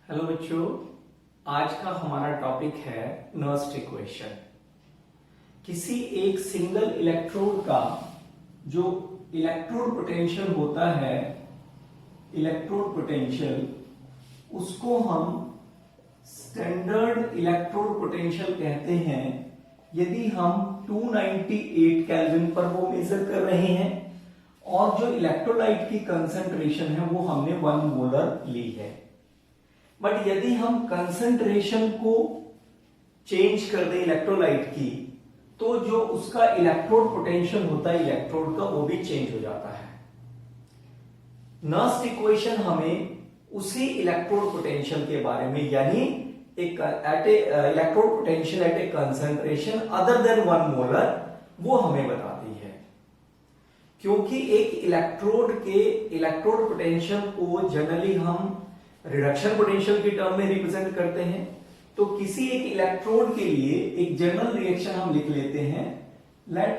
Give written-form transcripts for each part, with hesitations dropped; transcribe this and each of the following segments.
Hello बच्चों, आज का हमारा टॉपिक है नर्स्ट इक्वेशन। किसी एक सिंगल इलेक्ट्रोड का जो इलेक्ट्रोड पोटेंशियल होता है, इलेक्ट्रोड पोटेंशियल, उसको हम स्टैंडर्ड इलेक्ट्रोड पोटेंशियल कहते हैं। यदि हम 298 केल्विन पर वो मेजर कर रहे हैं और जो इलेक्ट्रोलाइट की कंसंट्रेशन है वो हमने 1 मोलर ली है। बट यदि हम कंसंट्रेशन को चेंज कर दें इलेक्ट्रोलाइट की, तो जो उसका इलेक्ट्रोड पोटेंशियल होता है इलेक्ट्रोड का, वो भी चेंज हो जाता है। नर्स्ट इक्वेशन हमें उसी इलेक्ट्रोड पोटेंशियल के बारे में, यानी एक इलेक्ट्रोड पोटेंशियल एट ए कंसंट्रेशन अदर देन 1 मोलर, वो हमें बताती है। क्योंकि एक इलेक्ट्रोड के इलेक्ट्रोड पोटेंशियल को जनरली हम रिडक्शन पोटेंशियल की टर्म में रिप्रेजेंट करते हैं, तो किसी एक इलेक्ट्रोड के लिए एक जनरल रिएक्शन हम लिख लेते हैं। Let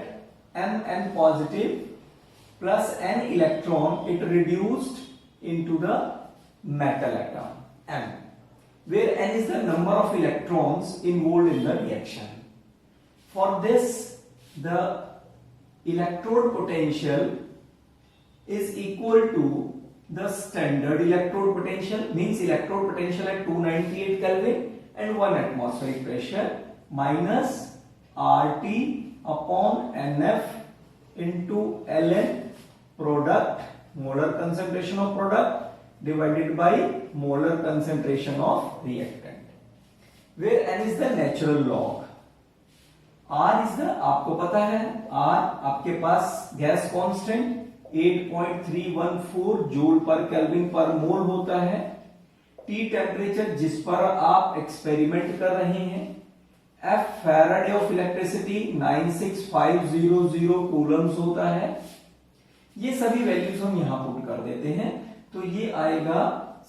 Mn positive plus n electron it reduced into the metal atom M, where n is the number of electrons involved in the reaction. For this, the electrode potential is equal to the standard electrode potential, means electrode potential at 298 Kelvin and 1 atmospheric pressure, minus RT upon NF into Ln product, molar concentration of product, divided by molar concentration of reactant, where N is the natural log. R is the, आपको पता है, R आपके पास gas constant 8.314 joule पर kelvin पर mole होता है। T temperature जिस पर आप एक्सपेरिमेंट कर रहे हैं। F Faraday of electricity 96500 Coulomb's होता है। ये सभी वैल्यूज हम यहां पुट कर देते हैं, तो ये आएगा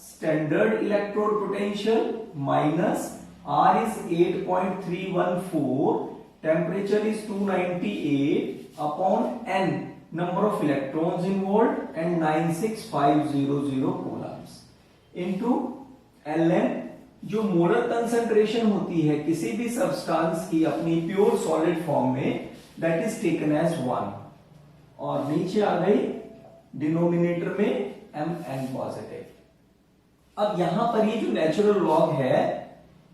standard electrode potential minus R is 8.314, temperature is 298 upon N number of electrons involved and 96500 coulombs into Ln, जो मोलर कंसंट्रेशन होती है किसी भी सब्सटेंस की अपनी प्योर सॉलिड फॉर्म में, दैट इज टेकन एज 1, और नीचे आ गई डिनोमिनेटर में Mn पॉजिटिव। अब यहां पर ये जो नेचुरल लॉग है,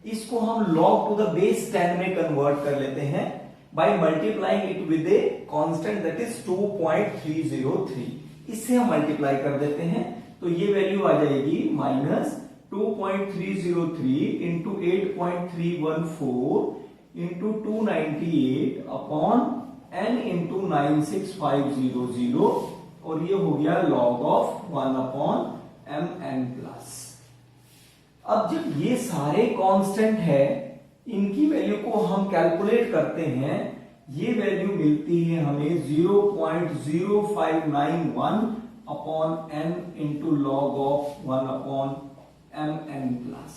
इसको हम log टू द बेस 10 में कन्वर्ट कर लेते हैं by multiplying it with a constant that is 2.303। इससे हम मल्टीप्लाई कर देते हैं, तो ये वैल्यू आ जाएगी minus 2.303 into 8.314 into 298 upon n into 96500, और ये हो गया log of 1 upon Mn plus. अब जब ये सारे कांस्टेंट है, इनकी वैल्यू को हम कैलकुलेट करते हैं, ये वैल्यू मिलती है हमें 0.0591 upon n into log of 1 upon Mn plus.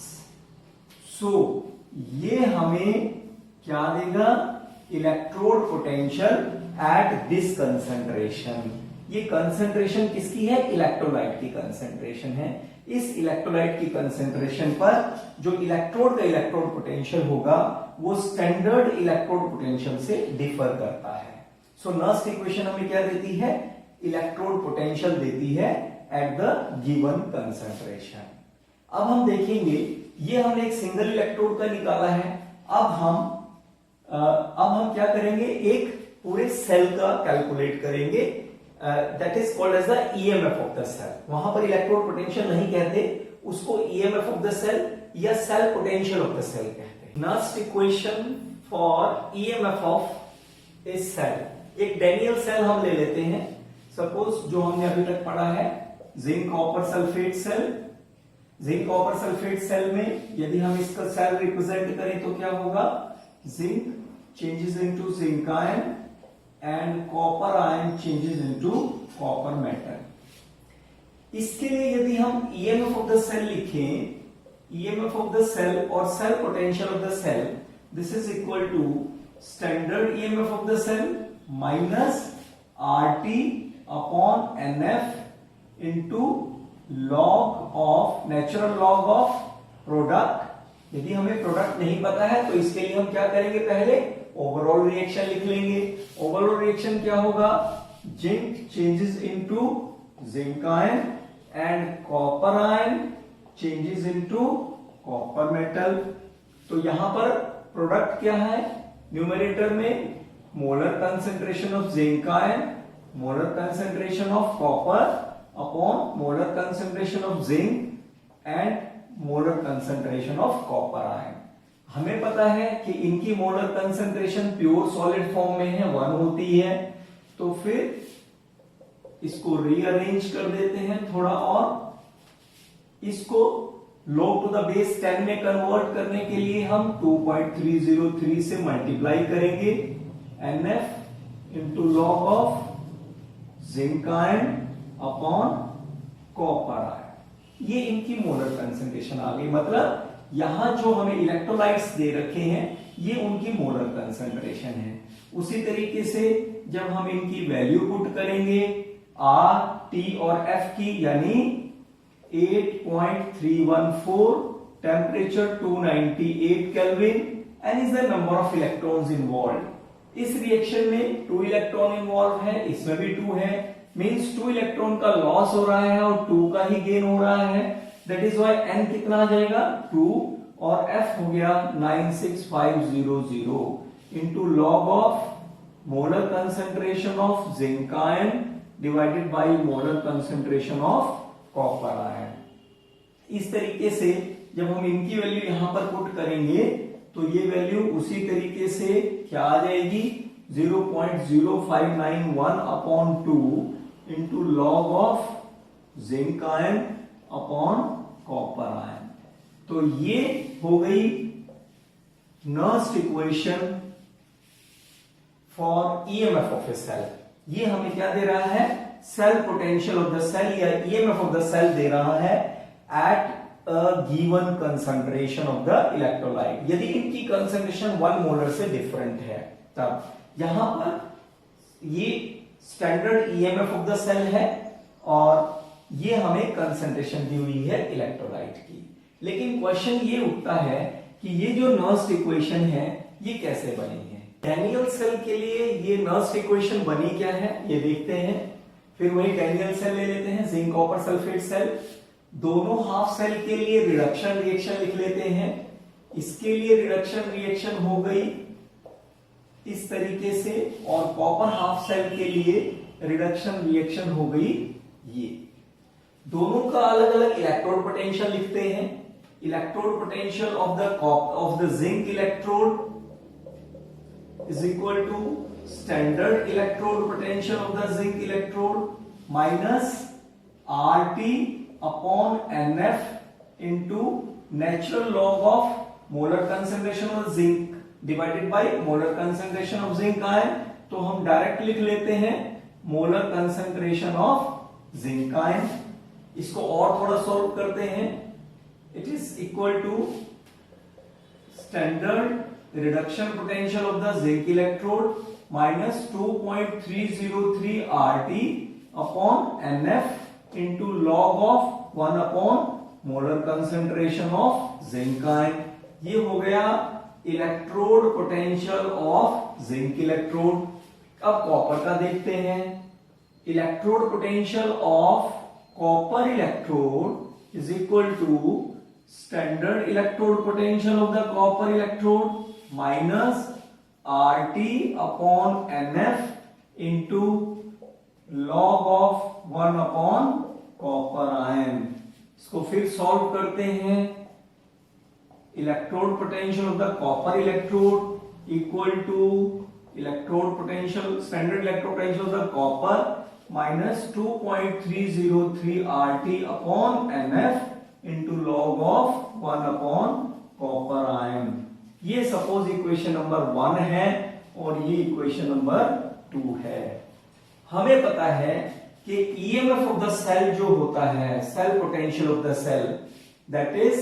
So ये हमें क्या देगा? Electrode potential at this concentration. ये कंसंट्रेशन किसकी है? इलेक्ट्रोलाइट की कंसंट्रेशन है। इस इलेक्ट्रोलाइट की कंसंट्रेशन पर जो इलेक्ट्रोड का इलेक्ट्रोड पोटेंशियल होगा वो स्टैंडर्ड इलेक्ट्रोड पोटेंशियल से डिफर करता है। सो नर्स्ट इक्वेशन हमें क्या देती है? इलेक्ट्रोड पोटेंशियल देती है एट द गिवन कंसंट्रेशन। अब हम देखेंगे, ये हमने एक सिंगल इलेक्ट्रोड का निकाला है। अब हम क्या करेंगे? एक पूरे सेल का कैलकुलेट करेंगे, that is called as the EMF of the cell. वहां पर इलेक्ट्रोड पोटेंशियल नहीं कहते, उसको ईएमएफ ऑफ द सेल या cell potential of the cell कहते हैं। Next equation for EMF of a cell, एक डेनियल सेल हम ले लेते हैं। सपोज जो हमने अभी तक पढ़ा है zinc copper sulphate cell. Zinc copper sulphate cell में यदि हम इसका सेल रिप्रेजेंट करें तो क्या होगा? Zinc changes into zinc ion and copper ion changes into copper metal। इसके लिए यदि हम EMF of the cell लिखें, EMF of the cell और cell potential of the cell, this is equal to standard EMF of the cell minus RT upon NF into log of natural log of product. यदि हमें product नहीं पता है तो इसके लिए हम क्या करेंगे, पहले ओवरऑल रिएक्शन लिख लेंगे। ओवरऑल रिएक्शन क्या होगा, zinc changes into zinc ion and copper ion changes into copper metal. तो यहां पर प्रोडक्ट क्या है, न्यूमरेटर में molar concentration of zinc ion, molar concentration of copper upon molar concentration of zinc and molar concentration of copper ion. हमें पता है कि इनकी molar concentration pure solid form में है 1 होती है, तो फिर इसको रीअरेंज कर देते हैं थोड़ा और इसको log टू द बेस 10 में कन्वर्ट करने के लिए हम 2.303 से मल्टीप्लाई करेंगे NF into log of zinc ion upon copper ion. ये इनकी मोलर कंसेंट्रेशन आ गई, मतलब यहां जो हमें इलेक्ट्रोलाइट्स दे रखे हैं ये उनकी मोलर कंसेंट्रेशन है। उसी तरीके से जब हम इनकी वैल्यू पुट करेंगे R, T और F की, यानी 8.314, temperature 298 kelvin and is the number of electrons involve. इस रिएक्शन में 2 इलेक्ट्रॉन इन्वॉल्व है, इसमें भी 2 है, मींस 2 इलेक्ट्रॉन का लॉस हो रहा है और 2 का ही गेन हो रहा है। दैट इज व्हाई n कितना आ जाएगा 2 और F हो गया 96500 into log of molar concentration of zinc ion divided by molar concentration of copper ion. इस तरीके से जब हम इनकी वैल्यू यहां पर पुट करेंगे तो ये वैल्यू उसी तरीके से क्या आ जाएगी 0.0591 upon 2 into log of zinc ion upon copper ion. तो ये हो गई Nernst equation for EMF of a cell. ये हमें क्या दे रहा है, cell potential of the cell या ईएमएफ ऑफ द सेल दे रहा है at a given concentration of the electrolyte. यदि इनकी कंसंट्रेशन 1 मोलर से डिफरेंट है तब यहां पर ये standard EMF of the cell है और ये हमें कंसंट्रेशन दी हुई है इलेक्ट्रोलाइट की। लेकिन क्वेश्चन ये उठता है कि ये जो नर्स्ट इक्वेशन है ये कैसे बनी है। डैनियल सेल के लिए ये नर्स्ट इक्वेशन बनी क्या है ये देखते हैं, फिर वही डैनियल सेल ले लेते हैं, जिंक कॉपर सल्फेट सेल। दोनों हाफ सेल के लिए रिडक्शन रिएक्शन लिख लेते हैं। इसके लिए रिडक्शन रिएक्शन हो गई इस तरीके से और कॉपर हाफ सेल के लिए रिडक्शन रिएक्शन हो गई ये। दोनों का अलग अलग इलेक्ट्रोड पोटेंशियल लिखते हैं। Electrode potential of the zinc electrode is equal to standard electrode potential of the zinc electrode minus RT upon NF into natural log of molar concentration of zinc divided by molar concentration of zinc ion। तो हम direct लिख लेते हैं molar concentration of zinc ion. इसको और थोड़ा solve करते हैं। It is equal to standard reduction potential of the zinc electrode minus 2.303 RT upon NF into log of 1 upon molar concentration of zinc ion। ये हो गया electrode potential of zinc electrode. अब copper का देखते हैं। Electrode potential of copper electrode is equal to standard electrode potential of the copper electrode minus RT upon NF into log of 1 upon copper ion. इसको फिर solve करते हैं। Electrode potential of the copper electrode equal to electrode potential standard electrode potential of the copper minus 2.303 RT upon NF into log of 1 upon copper ion. ये suppose equation number 1 है और ये equation number 2 है। हमें पता है कि EMF of the cell जो होता है, cell potential of the cell, that is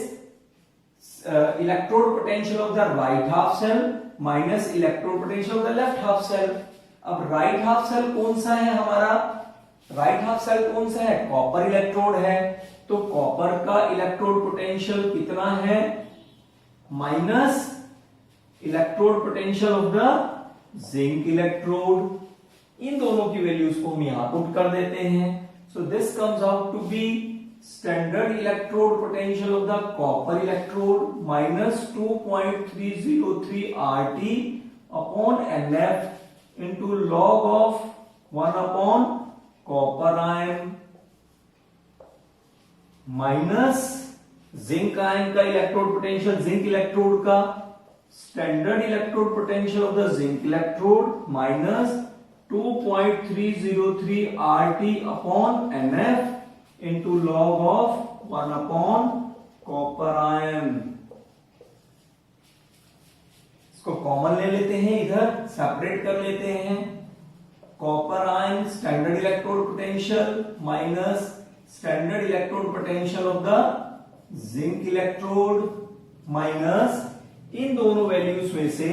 electrode potential of the right half cell minus electrode potential of the left half cell. अब राइट हाफ सेल कौन सा है हमारा, राइट हाफ सेल कौन सा है, कॉपर इलेक्ट्रोड है, तो कॉपर का इलेक्ट्रोड पोटेंशियल कितना है, minus electrode potential of the zinc electrode. इन दोनों की वैल्यूज को हम यहां पुट कर देते हैं। So this comes out to be standard electrode potential of the copper electrode minus 2.303 RT upon NF into log of 1 upon copper ion minus zinc ion का इलेक्ट्रोड पोटेंशियल, जिंक इलेक्ट्रोड का standard electrode potential of the zinc electrode minus 2.303 RT upon NF into log of 1 upon copper ion. इसको common ले लेते हैं, इधर separate कर लेते हैं। Copper ion standard electrode potential minus standard electrode potential of the zinc electrode minus इन दोनों वैल्यूज में से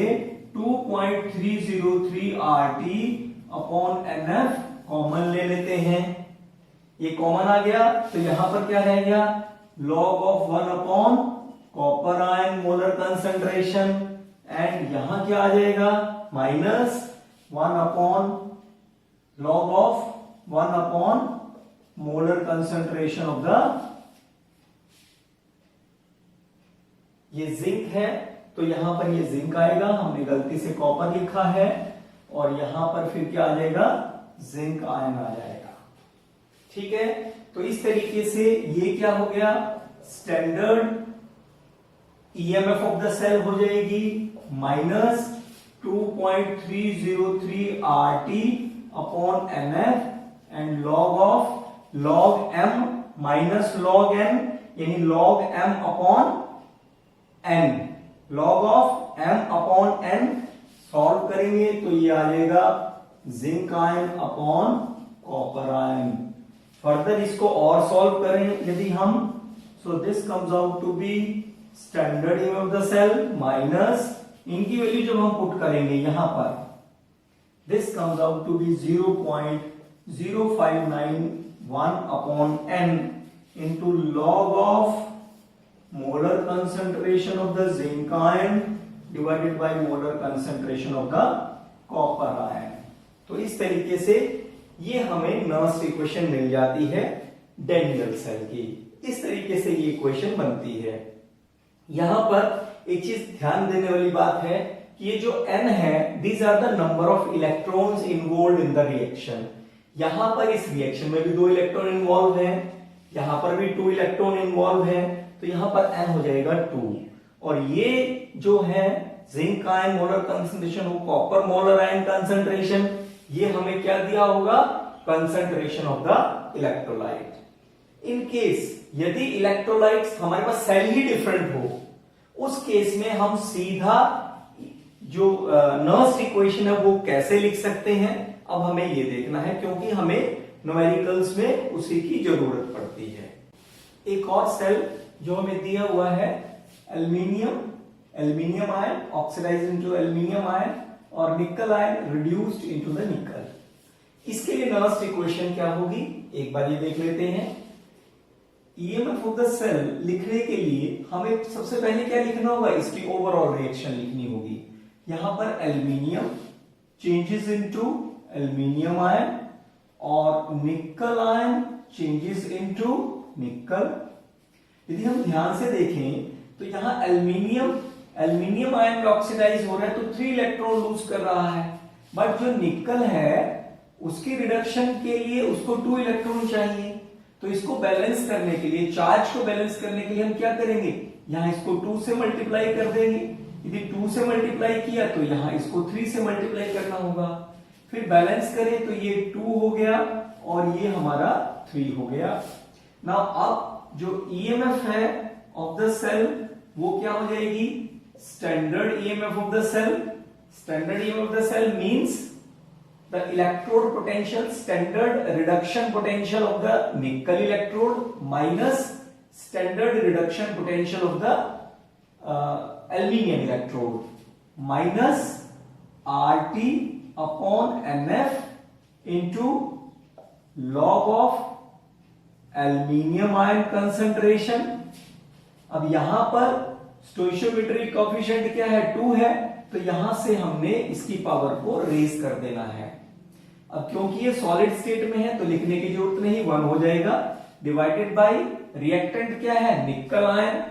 2.303 RT अपॉन NF कॉमन ले लेते हैं। ये कॉमन आ गया तो यहां पर क्या रह गया, log of 1 upon copper ion molar concentration, and यहां क्या आ जाएगा, minus 1 upon log of 1 upon molar concentration of the, ये जिंक है तो यहां पर ये जिंक आएगा, हमने गलती से कॉपर लिखा है, और यहां पर फिर क्या आ जाएगा, जिंक आयन आ जाएगा। ठीक है, तो इस तरीके से ये क्या हो गया, standard EMF of the cell हो जाएगी minus 2.303 RT upon NF and log m minus log n, यानी log m upon n, log of m upon n solve करेंगे तो ये आ जाएगा zinc ion upon copper ion. Further इसको और सॉल्व करें यदि हम, so this comes out to be standard EMF of the cell minus इनकी वैल्यू जब हम पुट करेंगे यहां पर, this comes out to be 0.0591 upon n into log of molar concentration of the zinc ion divided by molar concentration of the copper ion। तो इस तरीके से ये हमें नर्स इक्वेशन मिल जाती है डेंडल सेल की। इस तरीके से ये इक्वेशन बनती है। यहां पर एक चीज ध्यान देने वाली बात है कि ये जो n है, these are the number of electrons involved in the reaction. यहां पर इस रिएक्शन में भी 2 इलेक्ट्रॉन इन्वॉल्व है, यहां पर भी 2 इलेक्ट्रॉन इन्वॉल्व है, तो यहां पर n हो जाएगा 2, और ये जो है जिंक आयन मोलर कंसंट्रेशन, वो कॉपर मोलर आयन कंसंट्रेशन, ये हमें क्या दिया होगा, concentration of the electrolyte. In case यदि इलेक्ट्रोलाइट्स हमारे पास सेल ही डिफरेंट हो, उस केस में हम सीधा जो नर्स इक्वेशन है वो कैसे लिख सकते हैं, अब हमें ये देखना है, क्योंकि हमें न्यूमेरिकल्स में उसी की जरूरत पड़ती है। एक और सेल जो हमें दिया हुआ है aluminium ion oxidise into aluminium ion और nickel ion reduced into the निकल। इसके लिए नर्स इक्वेशन क्या होगी, एक बार ये देख लेते हैं। ईएमएफ ऑफ द सेल लिखने के लिए हमें सबसे पहले क्या लिखना होगा, इसकी ओवरऑल रिएक्शन लिखनी होगी। यहां पर aluminium changes into aluminium ion और निकल आयन चेंजेस इनटू निकल। यदि हम ध्यान से देखें तो यहां एल्यूमिनियम आयन में ऑक्सीडाइज हो रहा है तो 3 इलेक्ट्रॉन लूज कर रहा है, बट जो निकल है उसकी रिडक्शन के लिए उसको 2 इलेक्ट्रॉन चाहिए। तो इसको बैलेंस करने के लिए, चार्ज को बैलेंस करने के लिए हम क्या करेंगे, यहां इसको 2 से मल्टीप्लाई कर देंगे। यदि 2 से मल्टीप्लाई किया तो यहां इसको 3 से मल्टीप्लाई करना होगा, फिर बैलेंस करें तो ये 2 हो गया और ये हमारा 3 हो गया। नाउ अब जो ईएमएफ है ऑफ द सेल वो क्या हो जाएगी, standard EMF of the cell. Standard EMF of the cell means the electrode potential, standard reduction potential of the nickel electrode minus standard reduction potential of the aluminium electrode minus RT upon NF into log of aluminium ion concentration. अब यहां पर स्टोइचियोमेट्रिक coefficient क्या है, 2 है, तो यहां से हमने इसकी पावर को रेज कर देना है। अब क्योंकि ये सॉलिड स्टेट में है तो लिखने की जरूरत नहीं, 1 हो जाएगा, डिवाइडेड बाय रिएक्टेंट क्या है, निकल आयन।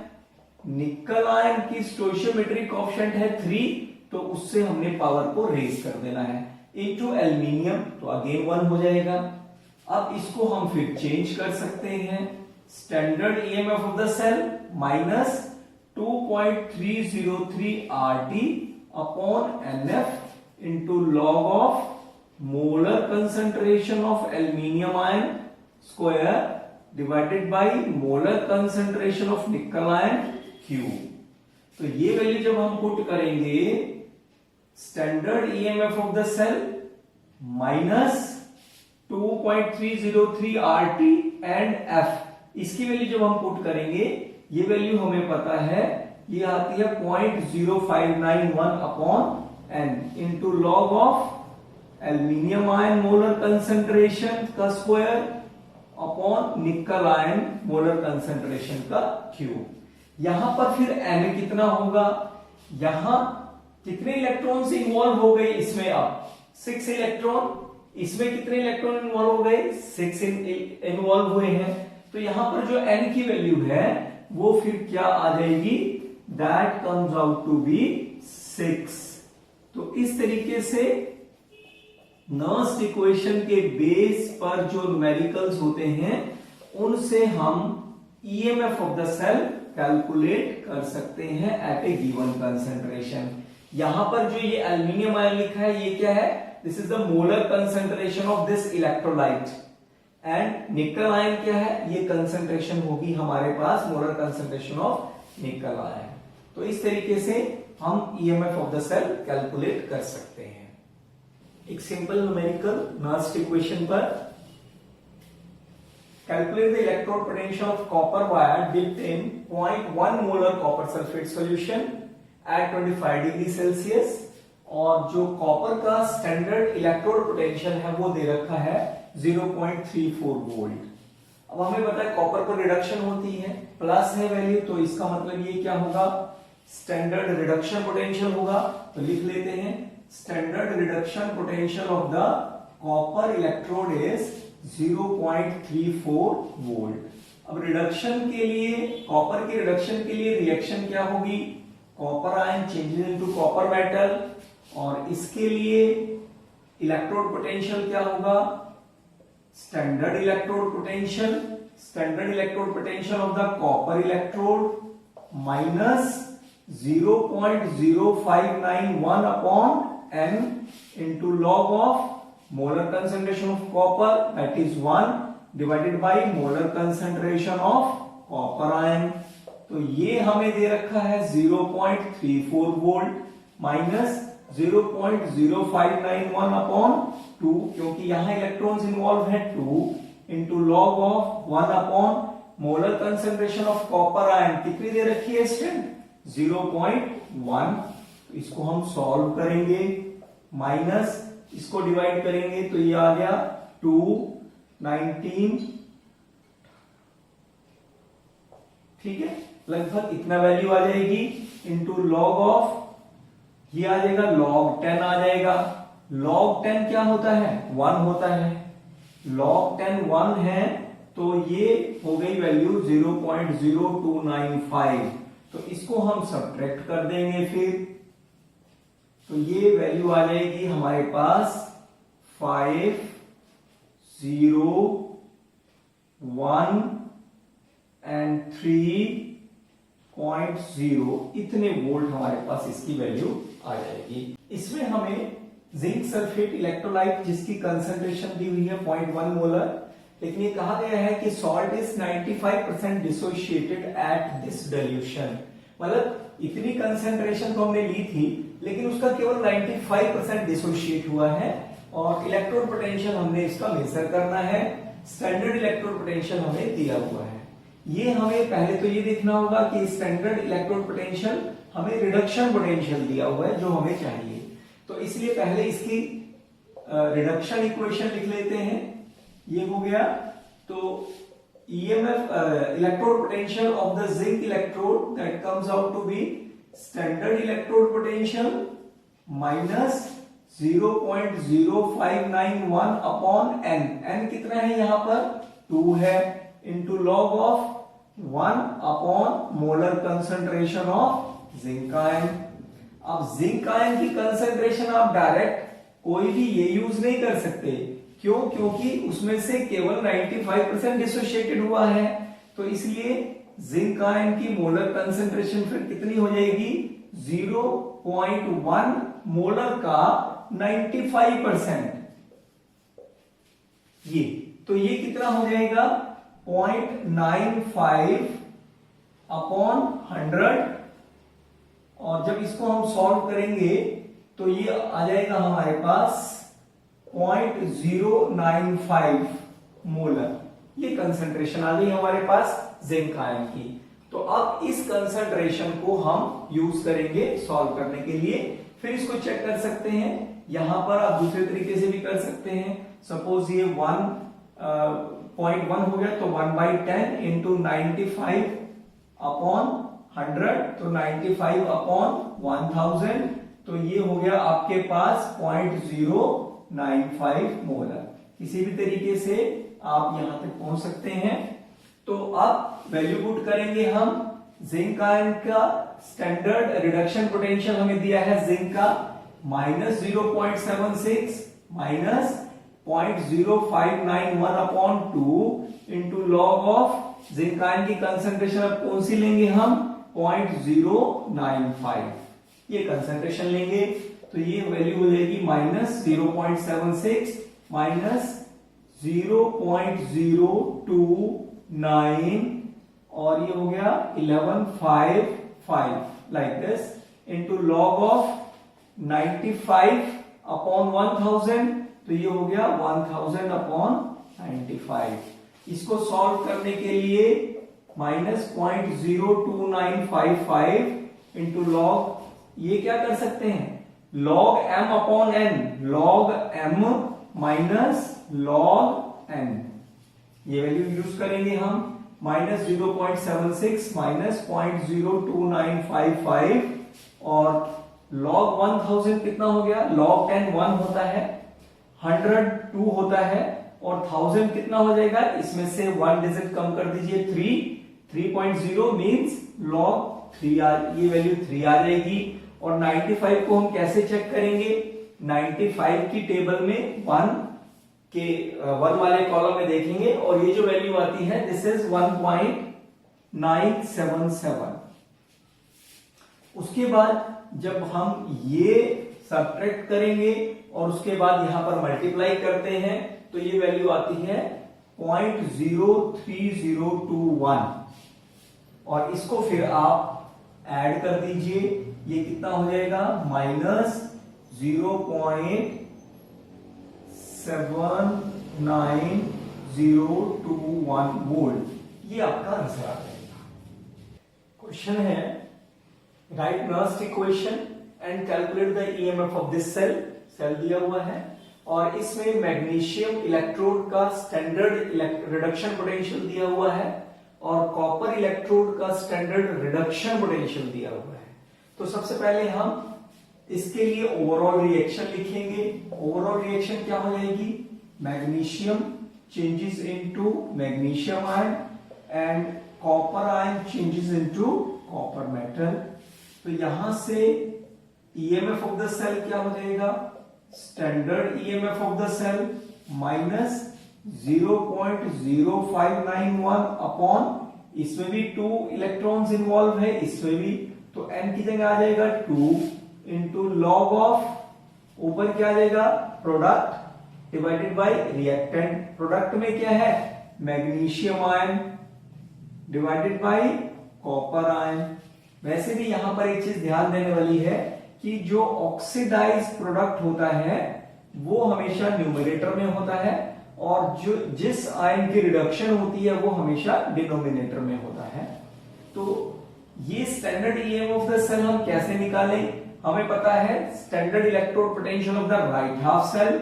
निकल आयन की स्टोइचियोमेट्रिक कोएफिशिएंट है 3, तो उससे हमने पावर को रेज कर देना है, इनटू एल्यूमिनियम, तो अगेन 1 हो जाएगा। अब इसको हम फिर चेंज कर सकते हैं, standard EMF of the cell minus 2.303 RT upon NF into log of molar concentration of aluminium ion square divided by molar concentration of nickel ion Q। तो ये वैल्यू जब हम पुट करेंगे, standard EMF of the cell minus 2.303 RT and F, इसकी value जब हम put करेंगे, ये वैल्यू हमें पता है, ये आती है 0.0591 upon N into log of aluminium ion molar concentration का स्क्वायर अपॉन निकल आयन मोलर कंसंट्रेशन का Q। यहां पर फिर N कितना होगा, यहां कितने इलेक्ट्रॉन्स इन्वॉल्व हो गए इसमें, अब 6 इलेक्ट्रॉन, इसमें कितने इलेक्ट्रॉन इन्वॉल्व हो गए, 6 इन्वॉल्व हुए हैं। तो यहां पर जो N की वैल्यू है वो फिर क्या आ जाएगी, that comes out to be 6। तो इस तरीके से नर्स इक्वेशन के बेस पर जो न्यूमेरिकल्स होते हैं उनसे हम EMF of the cell calculate कर सकते हैं एट ए गिवन कंसंट्रेशन। यहां पर जो ये एल्यूमिनियम आयन लिखा है, ये क्या है, this is the molar concentration of this electrolyte, and nickel ion क्या है, ये कंसंट्रेशन होगी हमारे पास, molar concentration of nickel ion. तो इस तरीके से हम EMF of the cell calculate कर सकते हैं। एक सिंपल न्यूमेरिकल नर्स्ट इक्वेशन पर, calculate the electrode potential of copper wire dipped in 0.1 molar copper sulphate solution at 25 degree Celsius. और जो कॉपर का स्टैंडर्ड इलेक्ट्रोड पोटेंशियल है वो दे रखा है 0.34 वोल्ट। अब हमें पता है कॉपर पर रिडक्शन होती है, प्लस है वैल्यू, तो इसका मतलब ये क्या होगा, स्टैंडर्ड रिडक्शन पोटेंशियल होगा। तो लिख लेते हैं, standard reduction potential of the copper electrode is 0.34 volt. अब रिडक्शन के लिए, कॉपर के रिडक्शन के लिए रिएक्शन क्या होगी, copper ion changes into copper metal, और इसके लिए इलेक्ट्रोड पोटेंशियल क्या होगा, standard electrode potential, standard electrode potential of the copper electrode minus 0.0591 upon N into log of molar concentration of copper, that is 1 divided by molar concentration of copper ion। तो ये हमें दे रखा है 0.34 volt minus 0.0591 upon 2, क्योंकि यहां electrons involve है 2 into log of 1 upon molar concentration of copper ion कितनी दे रखी है स्टूडेंट, 0.1। तो इसको हम सॉल्व करेंगे, माइनस इसको डिवाइड करेंगे तो ये आ गया 219, ठीक है, लगभग इतना वैल्यू आ जाएगी, इंटू लॉग ऑफ, ये आ जाएगा लॉग 10 आ जाएगा। लॉग 10 क्या होता है, 1 होता है, लॉग 10 1 है, तो ये हो गई वैल्यू 0.0295। तो इसको हम सब्ट्रैक्ट कर देंगे फिर, तो ये वैल्यू आ जाएगी हमारे पास 5, 0, 1 एंड 3.0, इतने वोल्ट हमारे पास इसकी वैल्यू आ जाएगी। इसमें हमें जिंक सल्फेट इलेक्ट्रोलाइट जिसकी कंसंट्रेशन दी हुई है 0.1 मोलर, लेकिन ये कहा गया है कि salt is 95% dissociated at this dilution, मतलब इतनी कंसंट्रेशन तो हमने ली थी लेकिन उसका केवल 95% डिसोशिएट हुआ है, और इलेक्ट्रोड पोटेंशियल हमने इसका मेजर करना है, स्टैंडर्ड इलेक्ट्रोड पोटेंशियल हमें दिया हुआ है। ये हमें पहले तो ये देखना होगा कि स्टैंडर्ड इलेक्ट्रोड पोटेंशियल हमें रिडक्शन पोटेंशियल दिया हुआ है जो हमें चाहिए, तो इसलिए पहले इसकी रिडक्शन इक्वेशन लिख लेते हैं। ये हो गया, तो EMF electrode potential of the zinc electrode that comes out to be standard electrode potential minus 0.0591 upon n। n कितना है यहाँ पर 2 है, into log of 1 upon molar concentration of zinc ion। अब जिंक आयन की कंसंट्रेशन आप direct कोई भी ये यूज नहीं कर सकते, क्यों? क्योंकि उसमें से केवल 95% डिसोसिएटेड हुआ है, तो इसलिए जिंक आयन की मोलर कंसंट्रेशन फिर कितनी हो जाएगी 0.1 मोलर का 95%। ये तो ये कितना हो जाएगा 0.95 अपॉन 100, और जब इसको हम सॉल्व करेंगे तो ये आ जाएगा हमारे पास 0.095 मोलर। ये कंसंट्रेशन आ गई हमारे पास जिंक आयन की। तो अब इस कंसंट्रेशन को हम यूज करेंगे सॉल्व करने के लिए। फिर इसको चेक कर सकते हैं, यहां पर आप दूसरे तरीके से भी कर सकते हैं। सपोज ये 1.1 हो गया तो 1/10 इंटू 95 अपॉन 100, तो 95 अपॉन 1000, तो ये हो गया आपके पास 0.095 मोलर। किसी भी तरीके से आप यहां तक पहुंच सकते हैं। तो अब वैल्यू पुट करेंगे हम। जिंक आयन का स्टैंडर्ड रिडक्शन पोटेंशियल हमें दिया है जिंक का -0.76 minus 0.0591 upon 2 into log of zinc ion की कंसंट्रेशन अब कौन सी लेंगे हम 0.095, ये कंसंट्रेशन लेंगे तो ये वैल्यू हो जाएगी -0.76 माइनस 0.029 और ये हो गया 1155 like this into log of 95 upon 1000, तो ये हो गया 1000 अपॉन 95। इसको सॉल्व करने के लिए -0.02955 इंटू लॉग, ये क्या कर सकते हैं log m upon n, log m minus log n, ये वैल्यू यूज करेंगे हम। -0.76 माइनस 0.02955 और log 1000 कितना हो गया, log 10 1 होता है, 100 2 होता है और 1000 कितना हो जाएगा, इसमें से 1 डिजिट कम कर दीजिए 3.0 मींस log 3 ये वैल्यू 3 आ जाएगी। और 95 को हम कैसे चेक करेंगे, 95 की टेबल में 1 वाले कॉलम में देखेंगे और ये जो वैल्यू आती है दिस इज 1.977। उसके बाद जब हम ये सब्ट्रैक्ट करेंगे और उसके बाद यहां पर मल्टीप्लाई करते हैं तो ये वैल्यू आती है 0.03021 और इसको फिर आप ऐड कर दीजिए, ये कितना हो जाएगा -0.79021 वोल्ट। ये आपका आंसर आ जाएगा। क्वेश्चन है write Nernst equation and calculate the EMF of this cell. Cell दिया हुआ है और इसमें मैग्नीशियम इलेक्ट्रोड का स्टैंडर्ड रिडक्शन पोटेंशियल दिया हुआ है और कॉपर इलेक्ट्रोड का स्टैंडर्ड रिडक्शन पोटेंशियल दिया हुआ है। तो सबसे पहले हम इसके लिए ओवरऑल रिएक्शन लिखेंगे। ओवरऑल रिएक्शन क्या हो जाएगी, magnesium changes into magnesium ion and copper ion changes into copper metal. तो यहां से ईएमएफ ऑफ द सेल क्या हो जाएगा, standard EMF of the cell minus 0.0591 upon, इसमें भी 2 इलेक्ट्रॉन्स इन्वॉल्व है, इसमें भी, तो n की जगह आ जाएगा 2 इंटू लॉग ऑफ, ऊपर क्या आ जाएगा product divided by reactant. Product में क्या है magnesium ion divided by copper ion. वैसे भी यहां पर एक चीज ध्यान देने वाली है कि जो ऑक्सीडाइज प्रोडक्ट होता है वो हमेशा न्यूमरेटर में होता है और जो जिस आयन की रिडक्शन होती है वो हमेशा डिनोमिनेटर में होता है। तो ये standard EMF of the cell हम कैसे निकालें, हमें पता है standard electrode potential of the right half cell.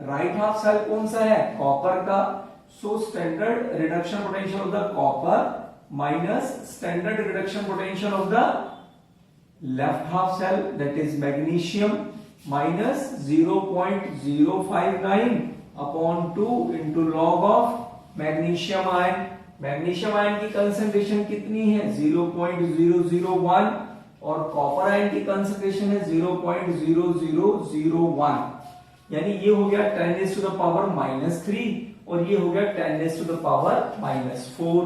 Right half cell कौन सा है, कॉपर का। So standard reduction potential of the copper minus standard reduction potential of the left half cell, that is magnesium, minus 0.059 upon 2 into log of magnesium ion. Magnesium ion की concentration कितनी है 0.001 और copper ion की concentration है 0.0001, यानी ये हो गया 10 टू द पावर -3 और ये हो गया 10 टू द पावर -4।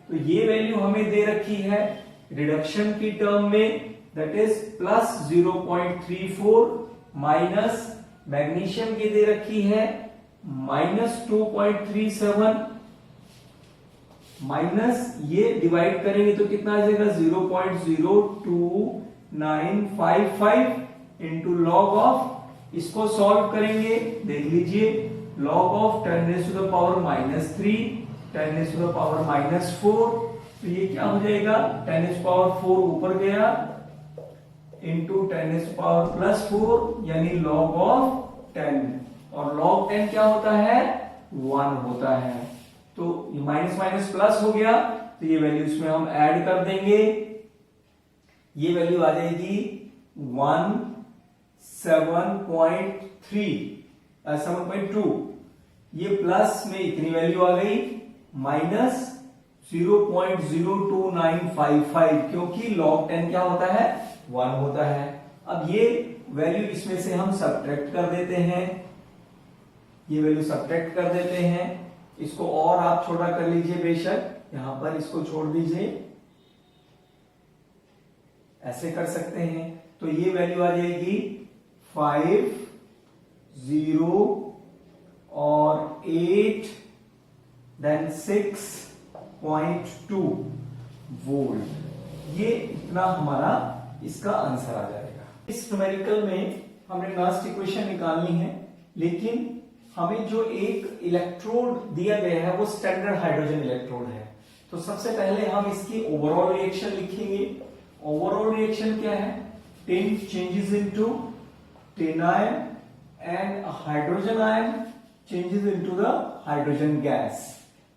तो ये वैल्यू हमें दे रखी है रिडक्शन की टर्म में, that is plus 0.34 minus magnesium की दे रखी है -2.37 माइनस ये डिवाइड करेंगे तो कितना आ जाएगा 0.02955 इंटू लॉग ऑफ, इसको सॉल्व करेंगे, देख लीजिए log of 10 to the power -3 10 to the power -4, तो ये क्या हो जाएगा 10 टू पावर 4 ऊपर गया इंटू 10 टू पावर +4 यानी लॉग ऑफ 10, और लॉग 10 क्या होता है 1 होता है। तो ये माइनस माइनस प्लस हो गया, तो ये वैल्यू इसमें हम ऐड कर देंगे, ये वैल्यू आ जाएगी 7.2, ये प्लस में इतनी वैल्यू आ गई माइनस 0.02955, क्योंकि log 10 क्या होता है 1 होता है। अब ये वैल्यू इसमें से हम सब्ट्रैक्ट कर देते हैं, ये वैल्यू सब्ट्रैक्ट कर देते हैं, इसको और आप छोटा कर लीजिए बेशक, यहां पर इसको छोड़ दीजिए, ऐसे कर सकते हैं। तो ये वैल्यू आ जाएगी 5, 0 और 8 देन 6.2 वोल्ट, ये इतना हमारा इसका आंसर आ जाएगा। इस न्यूमेरिकल में हमने लास्ट इक्वेशन निकालनी है, लेकिन हमें जो एक इलेक्ट्रोड दिया गया है वो स्टैंडर्ड हाइड्रोजन इलेक्ट्रोड है। तो सबसे पहले हम इसकी ओवरऑल रिएक्शन लिखेंगे। ओवरऑल रिएक्शन क्या है, tin changes into tin ion and hydrogen ion changes into the hydrogen gas.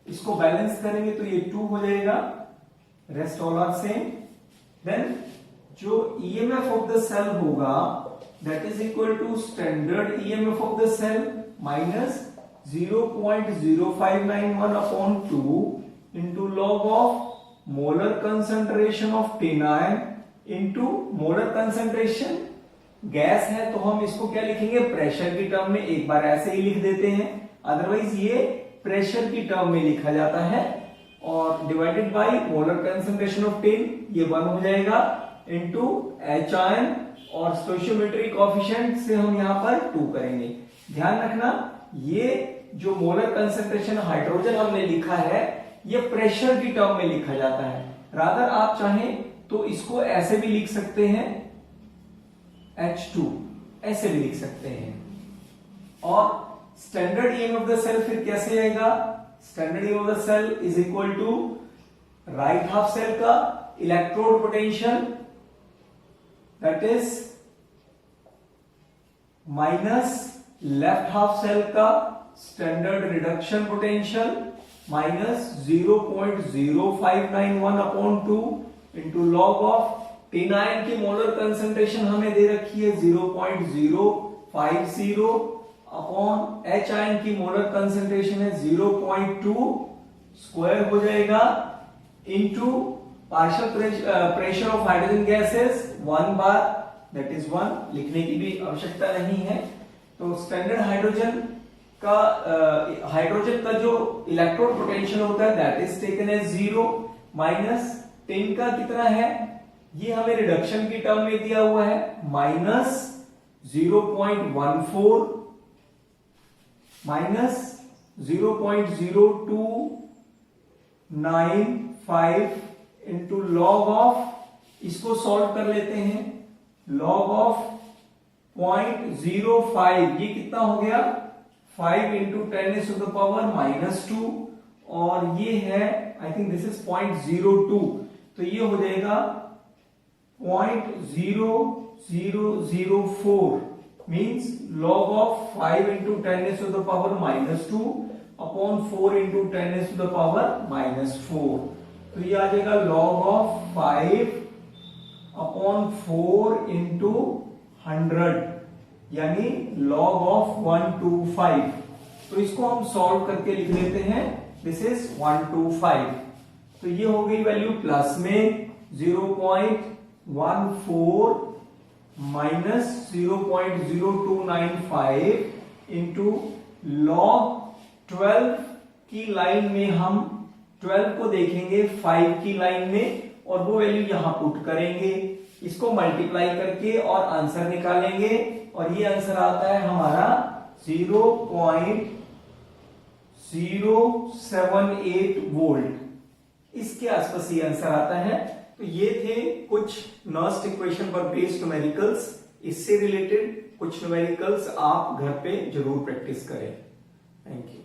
इसको बैलेंस करेंगे तो ये 2 हो जाएगा, rest all are same. Then जो ईएमएफ ऑफ द सेल होगा that is equal to standard EMF of the cell minus 0.0591 upon 2 into log of molar concentration of tin ion into molar concentration gas है, तो हम इसको क्या लिखेंगे pressure की term में, एक बार ऐसे ही लिख देते हैं, अदरवाइज ये प्रेशर की टर्म में लिखा जाता है, और divided by molar concentration of tin, ये 1 हो जाएगा इंटू एच आयन, और स्टोइचियोमेट्रिक कोएफिशिएंट से हम यहां पर 2 करेंगे। ध्यान रखना ये जो मोलर कंसंट्रेशन हाइड्रोजन हमने लिखा है ये प्रेशर की टर्म में लिखा जाता है, रादर आप चाहें तो इसको ऐसे भी लिख सकते हैं H2, ऐसे भी लिख सकते हैं। और standard EMF of the cell फिर कैसे आएगा, standard EMF of the cell is equal to right half cell का electrode potential that is minus left half cell का standard reduction potential minus 0.0591 upon 2 into log of tin ion की molar concentration हमें दे रखी है 0.050 upon H ion की molar concentration है 0.2, square हो जाएगा into partial pressure of hydrogen gases 1 bar, that is 1, लिखने की भी आवश्यकता नहीं है। तो स्टैंडर्ड हाइड्रोजन का जो इलेक्ट्रोड पोटेंशियल होता है that is taken as 0 minus tin का कितना है, ये हमें रिडक्शन की टर्म में दिया हुआ है minus 0.14 minus 0.0295 into log of, इसको सॉल्व कर लेते हैं, लॉग ऑफ 0.05, ये कितना हो गया 5 इंटू 10 टू द पावर -2, और ये है आई थिंक दिस इज 0.02, तो ये हो जाएगा 0.0004 means log of 5 into 10 to the power -2 upon 4 into 10⁻⁻⁴। तो ये आ जाएगा log ऑफ 5 अपॉन 4 इंटू 100 यानी log ऑफ 125। तो इसको हम सॉल्व करके लिख लेते हैं, दिस इज 125। तो ये हो गई वैल्यू प्लस में 0.14 माइनस 0.0295 इंटू लॉग 12 की लाइन में हम 12 को देखेंगे 5 की लाइन में और वो वैल्यू यहां पुट करेंगे, इसको मल्टीप्लाई करके और आंसर निकालेंगे और ये आंसर आता है हमारा 0.078 वोल्ट। इसके आसपास ये आंसर आता है। तो ये थे कुछ नर्स्ट इक्वेशन पर बेस्ड न्यूमेरिकल्स। इससे रिलेटेड कुछ न्यूमेरिकल्स आप घर पे जरूर प्रैक्टिस करें। Thank you.